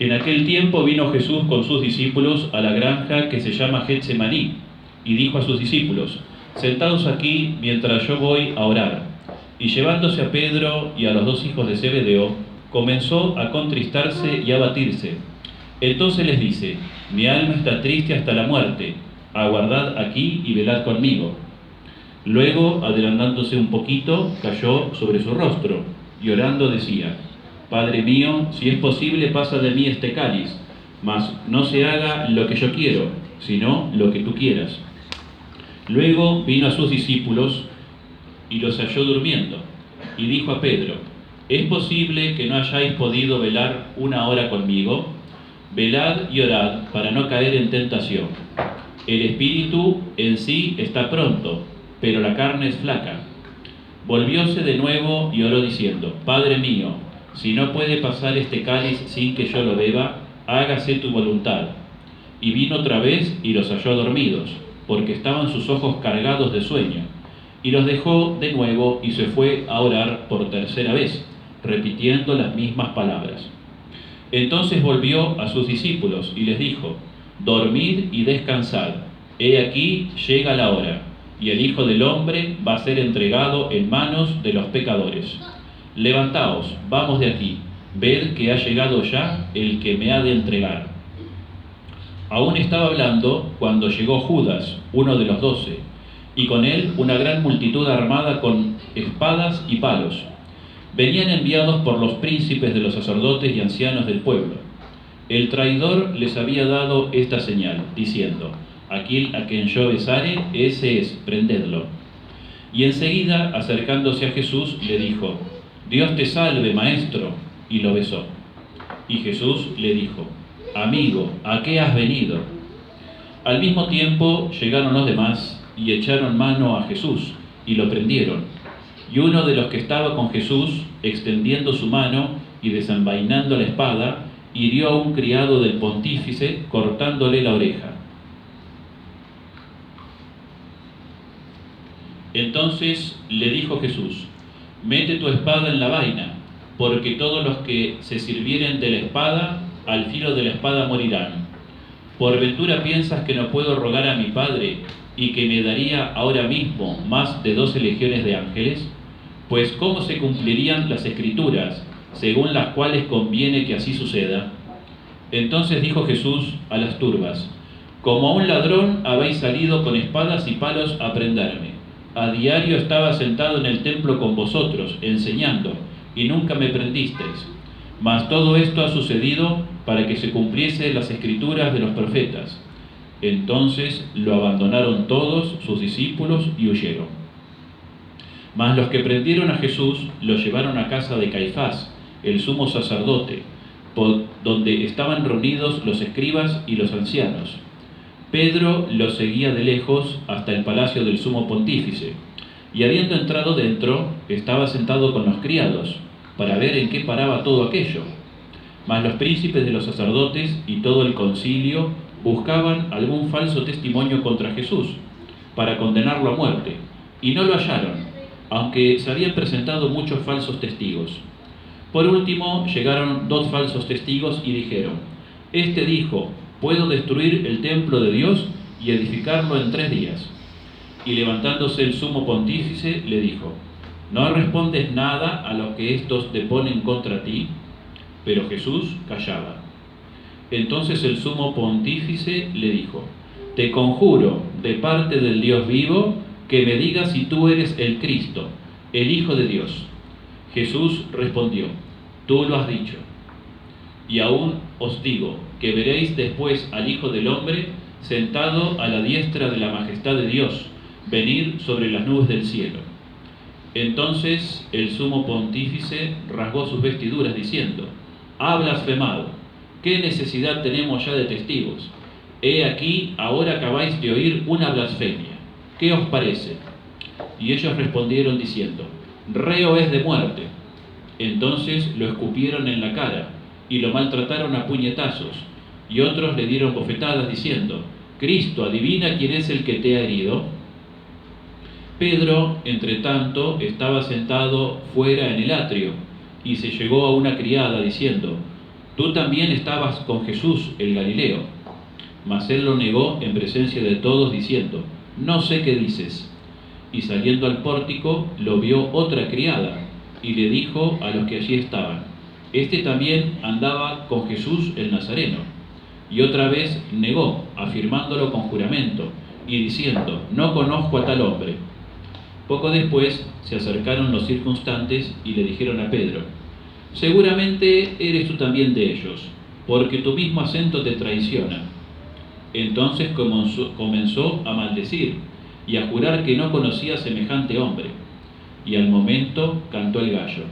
En aquel tiempo vino Jesús con sus discípulos a la granja que se llama Getsemaní, y dijo a sus discípulos: Sentaos aquí mientras yo voy a orar. Y llevándose a Pedro y a los dos hijos de Zebedeo, comenzó a contristarse y a abatirse. Entonces les dice: Mi alma está triste hasta la muerte, aguardad aquí y velad conmigo. Luego, adelantándose un poquito, cayó sobre su rostro, y orando decía: Padre mío, si es posible, pasa de mí este cáliz, mas no se haga lo que yo quiero, sino lo que tú quieras. Luego vino a sus discípulos y los halló durmiendo, y dijo a Pedro: ¿Es posible que no hayáis podido velar una hora conmigo? Velad y orad para no caer en tentación. El espíritu en sí está pronto, pero la carne es flaca. Volvióse de nuevo y oró diciendo: Padre mío, si no puede pasar este cáliz sin que yo lo beba, hágase tu voluntad. Y vino otra vez y los halló dormidos, porque estaban sus ojos cargados de sueño. Y los dejó de nuevo y se fue a orar por tercera vez, repitiendo las mismas palabras. Entonces volvió a sus discípulos y les dijo: Dormid y descansad. He aquí llega la hora, y el Hijo del Hombre va a ser entregado en manos de los pecadores. Levantaos, vamos de aquí, ved que ha llegado ya el que me ha de entregar. Aún estaba hablando cuando llegó Judas, uno de los 12, y con él una gran multitud armada con espadas y palos. Venían enviados por los príncipes de los sacerdotes y ancianos del pueblo. El traidor les había dado esta señal, diciendo: Aquel a quien yo besare, ese es, prendedlo. Y enseguida, acercándose a Jesús, le dijo: Dios te salve, maestro, y lo besó. Y Jesús le dijo: Amigo, ¿a qué has venido? Al mismo tiempo llegaron los demás y echaron mano a Jesús y lo prendieron. Y uno de los que estaba con Jesús, extendiendo su mano y desenvainando la espada, hirió a un criado del pontífice, cortándole la oreja. Entonces le dijo Jesús: Mete tu espada en la vaina, porque todos los que se sirvieren de la espada, al filo de la espada morirán. ¿Por ventura piensas que no puedo rogar a mi Padre, y que me daría ahora mismo más de 12 legiones de ángeles? Pues ¿cómo se cumplirían las Escrituras, según las cuales conviene que así suceda? Entonces dijo Jesús a las turbas: Como a un ladrón habéis salido con espadas y palos a prenderme. A diario estaba sentado en el templo con vosotros, enseñando, y nunca me prendisteis. Mas todo esto ha sucedido para que se cumpliese las Escrituras de los profetas. Entonces lo abandonaron todos sus discípulos y huyeron. Mas los que prendieron a Jesús lo llevaron a casa de Caifás, el sumo sacerdote, donde estaban reunidos los escribas y los ancianos. Pedro los seguía de lejos hasta el palacio del sumo pontífice, y habiendo entrado dentro, estaba sentado con los criados, para ver en qué paraba todo aquello. Mas los príncipes de los sacerdotes y todo el concilio buscaban algún falso testimonio contra Jesús, para condenarlo a muerte, y no lo hallaron, aunque se habían presentado muchos falsos testigos. Por último llegaron 2 falsos testigos y dijeron: Este dijo: puedo destruir el templo de Dios y edificarlo en 3 días. Y levantándose el sumo pontífice le dijo: ¿No respondes nada a lo que estos deponen contra ti? Pero Jesús callaba. Entonces el sumo pontífice le dijo: Te conjuro, de parte del Dios vivo, que me digas si tú eres el Cristo, el Hijo de Dios. Jesús respondió: Tú lo has dicho. Y aún os digo que veréis después al Hijo del Hombre sentado a la diestra de la majestad de Dios, venir sobre las nubes del cielo. Entonces el sumo pontífice rasgó sus vestiduras diciendo: Ha blasfemado. ¿Qué necesidad tenemos ya de testigos? He aquí, ahora acabáis de oír una blasfemia. ¿Qué os parece? Y ellos respondieron diciendo: Reo es de muerte. Entonces lo escupieron en la cara y lo maltrataron a puñetazos, y otros le dieron bofetadas diciendo: Cristo, adivina quién es el que te ha herido. Pedro, entre tanto, estaba sentado fuera en el atrio, y se llegó a una criada diciendo: tú también estabas con Jesús el Galileo. Mas él lo negó en presencia de todos, diciendo, no sé qué dices. Y saliendo al pórtico, lo vio otra criada, y le dijo a los que allí estaban, este también andaba con Jesús el Nazareno. Y otra vez negó, afirmándolo con juramento, y diciendo, no conozco a tal hombre. Poco después se acercaron los circunstantes y le dijeron a Pedro, seguramente eres tú también de ellos, porque tu mismo acento te traiciona. Entonces comenzó a maldecir y a jurar que no conocía semejante hombre. Y al momento cantó el gallo.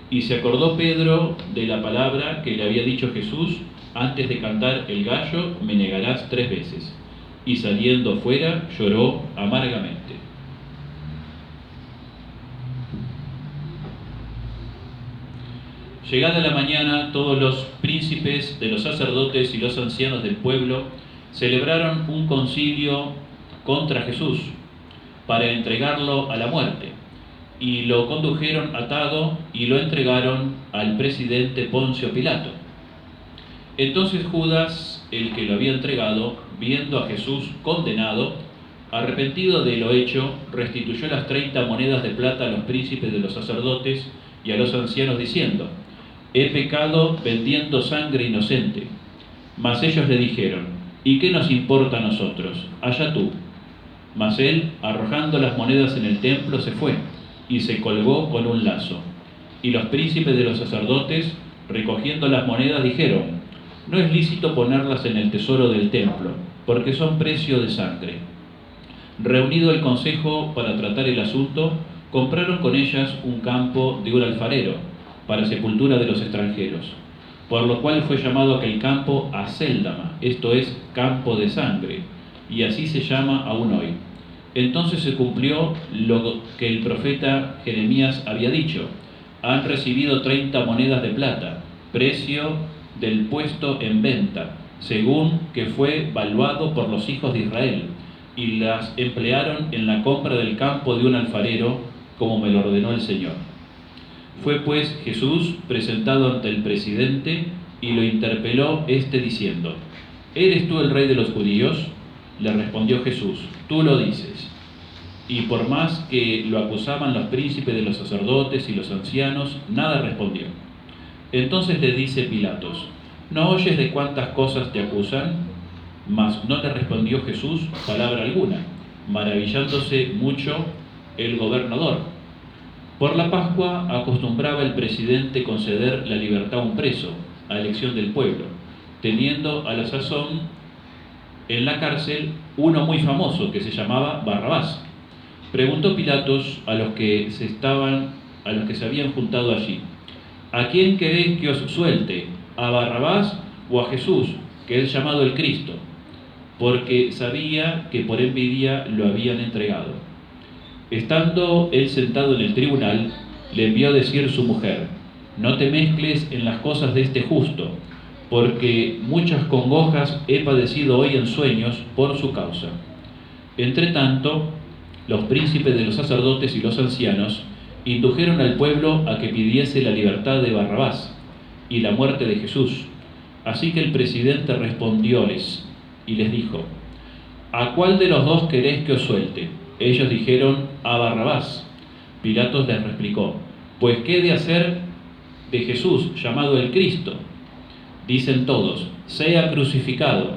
Y se acordó Pedro de la palabra que le había dicho Jesús, antes de cantar el gallo me negarás 3 veces. Y saliendo fuera lloró amargamente. Llegada la mañana, todos los príncipes de los sacerdotes y los ancianos del pueblo celebraron un concilio contra Jesús para entregarlo a la muerte, y lo condujeron atado y lo entregaron al presidente Poncio Pilato. Entonces Judas, el que lo había entregado, viendo a Jesús condenado, arrepentido de lo hecho, restituyó las 30 monedas de plata a los príncipes de los sacerdotes y a los ancianos, diciendo, he pecado vendiendo sangre inocente. Mas ellos le dijeron, ¿y qué nos importa a nosotros? Allá tú. Mas él, arrojando las monedas en el templo, se fue y se colgó con un lazo. Y los príncipes de los sacerdotes, recogiendo las monedas, dijeron, no es lícito ponerlas en el tesoro del templo, porque son precio de sangre. Reunido el consejo para tratar el asunto, compraron con ellas un campo de un alfarero, para sepultura de los extranjeros, por lo cual fue llamado aquel campo Acéldama, esto es, campo de sangre, y así se llama aún hoy. Entonces se cumplió lo que el profeta Jeremías había dicho, han recibido 30 monedas de plata, precio del puesto en venta, según que fue valuado por los hijos de Israel, y las emplearon en la compra del campo de un alfarero, como me lo ordenó el Señor. Fue pues Jesús presentado ante el presidente y lo interpeló diciendo, ¿eres tú el rey de los judíos? Le respondió Jesús, tú lo dices. Y por más que lo acusaban los príncipes de los sacerdotes y los ancianos, nada respondió. Entonces le dice Pilatos, ¿no oyes de cuántas cosas te acusan? Mas no le respondió Jesús palabra alguna, maravillándose mucho el gobernador. Por la Pascua acostumbraba el presidente conceder la libertad a un preso, a elección del pueblo, teniendo a la sazón en la cárcel uno muy famoso que se llamaba Barrabás. Preguntó Pilatos a los que se habían juntado allí, ¿a quién queréis que os suelte? ¿A Barrabás o a Jesús, que es llamado el Cristo? Porque sabía que por envidia lo habían entregado. Estando él sentado en el tribunal, le envió a decir su mujer, no te mezcles en las cosas de este justo, porque muchas congojas he padecido hoy en sueños por su causa. Entretanto, los príncipes de los sacerdotes y los ancianos indujeron al pueblo a que pidiese la libertad de Barrabás y la muerte de Jesús. Así que el presidente respondióles y les dijo, ¿a cuál de los dos queréis que os suelte? Ellos dijeron, a Barrabás. Pilatos les replicó, pues ¿qué he de hacer de Jesús, llamado el Cristo? Dicen todos, sea crucificado.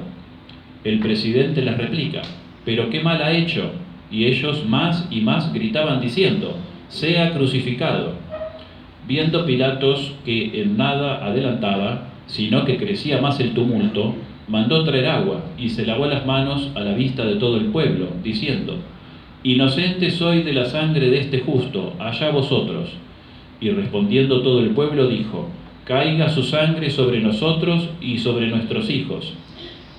El presidente les replica, pero ¿qué mal ha hecho? Y ellos más y más gritaban diciendo, sea crucificado. Viendo Pilatos que en nada adelantaba, sino que crecía más el tumulto, mandó traer agua y se lavó las manos a la vista de todo el pueblo, diciendo, inocente soy de la sangre de este justo, allá vosotros. Y respondiendo todo el pueblo dijo, caiga su sangre sobre nosotros y sobre nuestros hijos.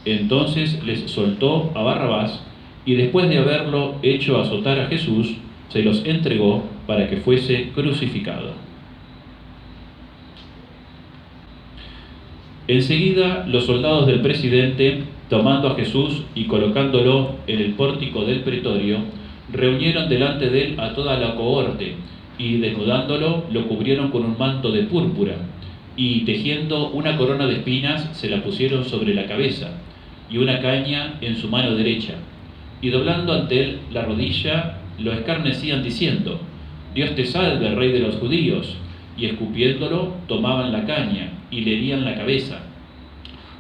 Entonces les soltó a Barrabás, y después de haberlo hecho azotar a Jesús, se los entregó para que fuese crucificado. Enseguida los soldados del presidente, tomando a Jesús y colocándolo en el pórtico del pretorio, reunieron delante de él a toda la cohorte, y desnudándolo lo cubrieron con un manto de púrpura, y tejiendo una corona de espinas se la pusieron sobre la cabeza, y una caña en su mano derecha, y doblando ante él la rodilla, lo escarnecían diciendo: Dios te salve, Rey de los judíos, y escupiéndolo tomaban la caña y le herían la cabeza.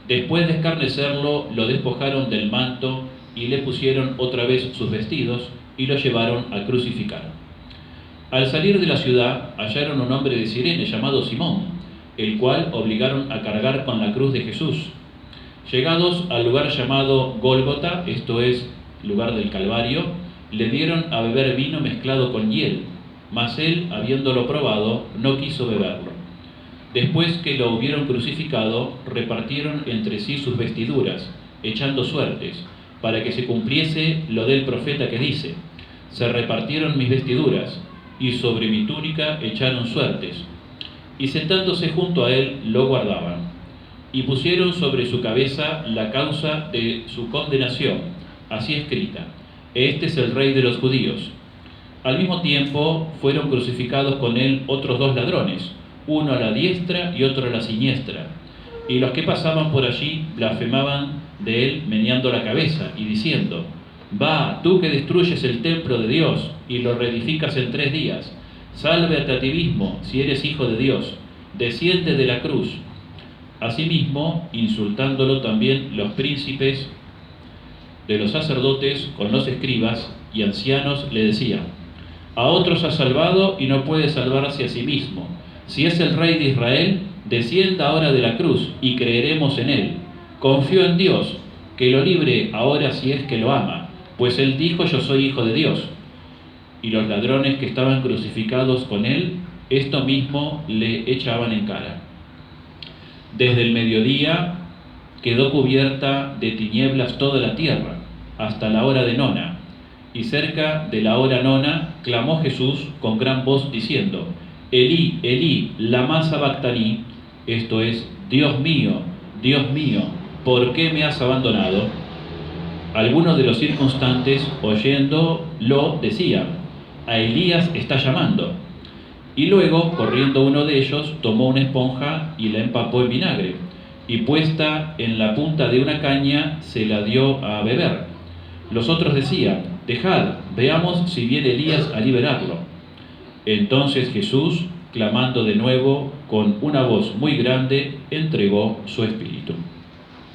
Después de escarnecerlo, lo despojaron del manto y le pusieron otra vez sus vestidos y lo llevaron a crucificar. Al salir de la ciudad, hallaron un hombre de Cirene llamado Simón, el cual obligaron a cargar con la cruz de Jesús. Llegados al lugar llamado Gólgota, esto es, lugar del Calvario, le dieron a beber vino mezclado con hiel, mas él, habiéndolo probado, no quiso beberlo. Después que lo hubieron crucificado, repartieron entre sí sus vestiduras, echando suertes, para que se cumpliese lo del profeta que dice: se repartieron mis vestiduras, y sobre mi túnica echaron suertes. Y sentándose junto a él, lo guardaban. Y pusieron sobre su cabeza la causa de su condenación, así escrita: Este es el Rey de los judíos. Al mismo tiempo fueron crucificados con él otros 2 ladrones, uno a la diestra y otro a la siniestra. Y los que pasaban por allí blasfemaban de él, meneando la cabeza y diciendo: Va, tú que destruyes el templo de Dios y lo reedificas en 3 días, sálvate a ti mismo si eres hijo de Dios, desciende de la cruz. Asimismo, insultándolo también los príncipes de los sacerdotes con los escribas y ancianos le decían: a otros ha salvado y no puede salvarse a sí mismo. Si es el Rey de Israel, descienda ahora de la cruz y creeremos en él. Confío en Dios, que lo libre ahora si es que lo ama, pues él dijo: yo soy hijo de Dios. Y los ladrones que estaban crucificados con él, esto mismo le echaban en cara. Desde el mediodía quedó cubierta de tinieblas toda la tierra, hasta la hora de nona. Y cerca de la hora nona clamó Jesús con gran voz diciendo: Elí, Elí, lama sabactaní, esto es, Dios mío, ¿por qué me has abandonado? Algunos de los circunstantes, oyéndolo, decían: a Elías está llamando. Y luego, corriendo uno de ellos, tomó una esponja y la empapó en vinagre, y puesta en la punta de una caña, se la dio a beber. Los otros decían: dejad, veamos si viene Elías a liberarlo. Entonces Jesús, clamando de nuevo con una voz muy grande, entregó su espíritu.